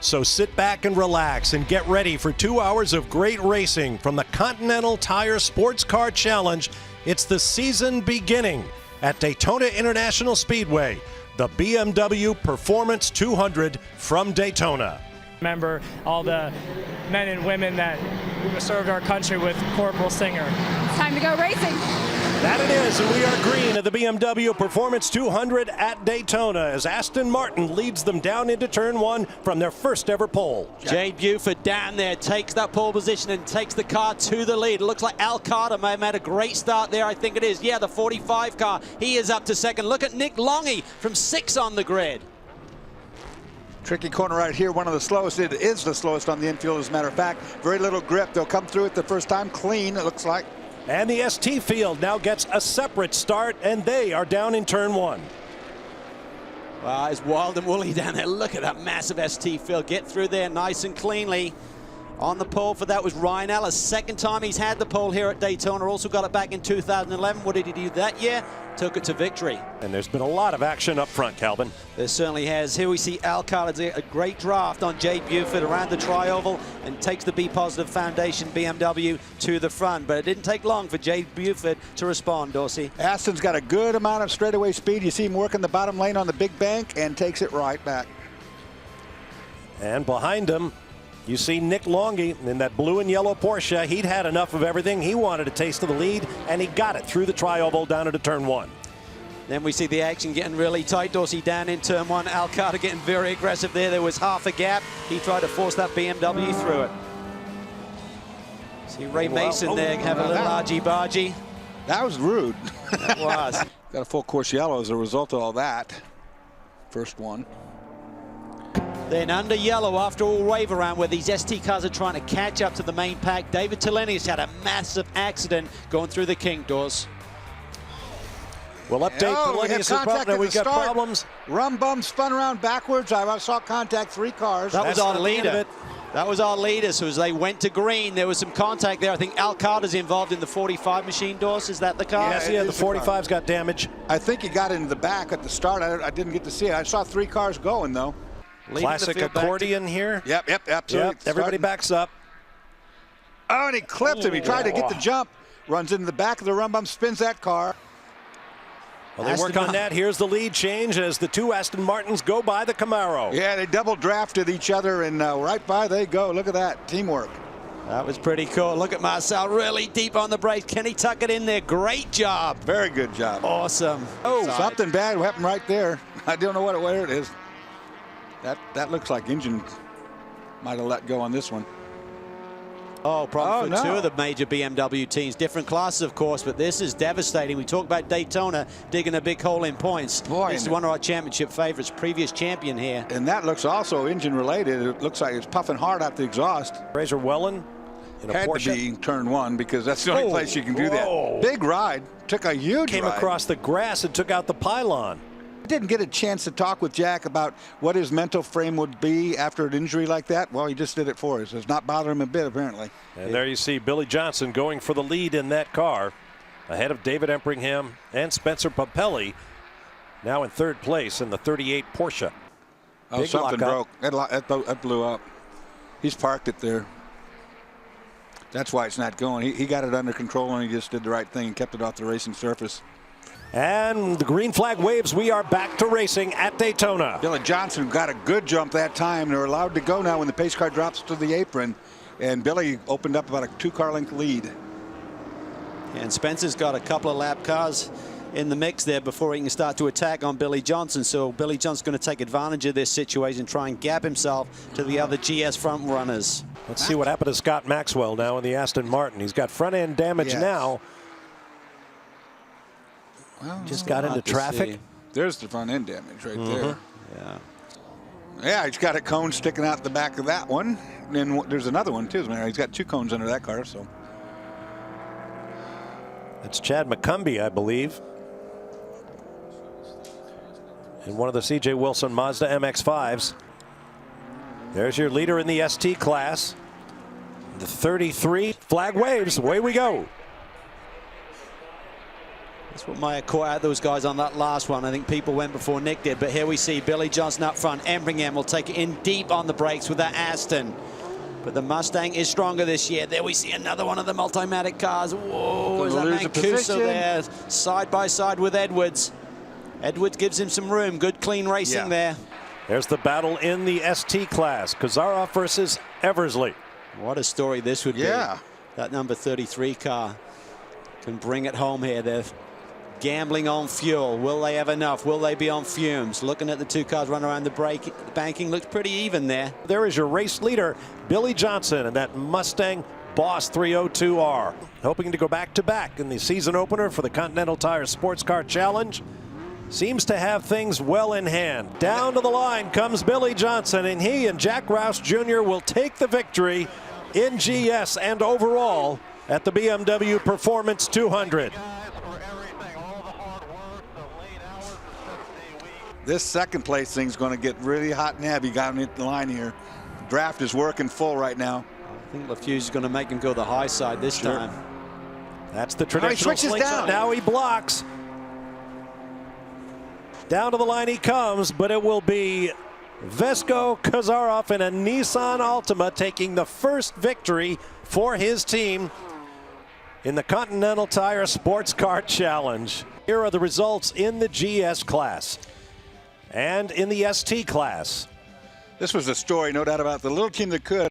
So sit back and relax and get ready for 2 hours of great racing from the Continental Tire Sports Car Challenge. It's the season beginning at Daytona International Speedway, the BMW Performance 200 from Daytona. Remember all the men and women that served our country with Corporal Singer. It's time to go racing. That it is, and we are green at the BMW Performance 200 at Daytona as Aston Martin leads them down into turn one from their first ever pole. Jay Buford down there takes that pole position and takes the car to the lead. It looks like Al Carter may have had a great start there. I think it is. Yeah, the 45 car. He is up to second. Look at Nick Longy from 6 on the grid. Tricky corner right here, one of the slowest. It is the slowest on the infield, as a matter of fact. Very little grip. They'll come through it the first time clean, it looks like. And the ST field now gets a separate start, and they are down in turn one. Wow, it's wild and woolly down there. Look at that massive ST field. Get through there nice and cleanly. On the pole for that was Ryan Ellis. Second time he's had the pole here at Daytona. Also got it back in 2011. What did he do that year? Took it to victory. And there's been a lot of action up front, Calvin. There certainly has. Here we see Al Carter, a great draft on Jay Buford around the tri-oval and takes the B-positive Foundation BMW to the front. But it didn't take long for Jay Buford to respond, Dorsey. Aston's got a good amount of straightaway speed. You see him working the bottom lane on the big bank and takes it right back. And behind him, you see Nick Longy in that blue and yellow Porsche. He'd had enough of everything. He wanted a taste of the lead, and he got it through the tri-oval down into turn one. Then we see the action getting really tight. Dorsey down in turn one. Al Carter getting very aggressive there. There was half a gap. He tried to force that BMW through it. See Ray Mason there having a little argy-bargy. That was rude. That was. Got a full course yellow as a result of all that. First one. Then under yellow after all wave around where these ST cars are trying to catch up to the main pack. David Tellenius had a massive accident going through the kink doors. We'll update Tellenius' problem. We've got problems. Rum bum spun around backwards. I saw contact 3 cars. That was our leader. That was our leader. So as they went to green, there was some contact there. I think Al Carter's involved in the 45 machine doors. Is that the car? Yes, yeah, the 45's got damage. I think he got into the back at the start. I didn't get to see it. I saw 3 cars going, though. Classic accordion here. Yep, absolutely. Yep, everybody backs up. Oh, and he clipped him. He tried to get the jump. Runs into the back of the rum bum, spins that car. Well, they work on that. Here's the lead change as the 2 Aston Martins go by the Camaro. Yeah, they double drafted each other, and right by they go. Look at that teamwork. That was pretty cool. Look at Marcel really deep on the brakes. Can he tuck it in there? Great job. Very good job. Awesome. Oh, something bad happened right there. I don't know where it is. That looks like engine might have let go on this one. Oh, probably for no. 2 of the major BMW teams. Different classes, of course, but this is devastating. We talked about Daytona digging a big hole in points. Boy, this is one of our championship favorites, previous champion here. And that looks also engine related. It looks like it's puffing hard out the exhaust. Fraser Wellen in a Had Porsche. to be turn one because that's the only place you can do that. Big ride. Took a huge Came ride. across the grass and took out the pylon. Didn't get a chance to talk with Jack about what his mental frame would be after an injury like that. Well, he just did it for us. It's not bothering him a bit, apparently. And there you see Billy Johnson going for the lead in that car, ahead of David Empringham and Spencer Papelli, now in 3rd place in the 38 Porsche. Oh, Big something lockup. broke. That blew up. He's parked it there. That's why it's not going. He got it under control, and he just did the right thing and kept it off the racing surface. And the green flag waves. We are back to racing at Daytona. Billy Johnson got a good jump that time. They're allowed to go now when the pace car drops to the apron. And Billy opened up about a 2-car length lead. And Spencer's got a couple of lap cars in the mix there before he can start to attack on Billy Johnson. So Billy Johnson's going to take advantage of this situation, try and gap himself to the other GS front runners. Let's see what happened to Scott Maxwell now in the Aston Martin. He's got front end damage now. Well, just got into traffic. There's the front end damage right there. Yeah, he's got a cone sticking out the back of that one. And then there's another one too. He's got 2 cones under that car. So that's Chad McCumbee, I believe, in one of the C.J. Wilson Mazda MX-5s. There's your leader in the ST class, the 33. Flag waves. Away we go. That's what might have caught out those guys on that last one. I think people went before Nick did, but here we see Billy Johnson up front. Embringham will take it in deep on the brakes with that Aston. But the Mustang is stronger this year. There we see another one of the Multimatic cars. Whoa, is that Mancuso there, side by side with Edwards. Edwards gives him some room. Good, clean racing there. There's the battle in the ST class. Kazaroff versus Eversley. What a story this would be. That number 33 car can bring it home here. They're gambling on fuel. Will they have enough? Will they be on fumes? Looking at the two cars run around the banking, looks pretty even there. There is your race leader, Billy Johnson, and that Mustang Boss 302R. Hoping to go back-to-back in the season opener for the Continental Tire Sports Car Challenge. Seems to have things well in hand. Down to the line comes Billy Johnson, and he and Jack Rouse Jr. will take the victory in GS and overall at the BMW Performance 200. This second place thing's going to get really hot and heavy. Got him at the line here. Draft is working full right now. I think LaFuse is going to make him go the high side this time. That's the traditional slingshot. Now he blocks. Down to the line he comes, but it will be Vesko Kazaroff in a Nissan Altima taking the first victory for his team in the Continental Tire Sports Car Challenge. Here are the results in the GS class and in the ST class. This was a story, no doubt about it. The little team that could.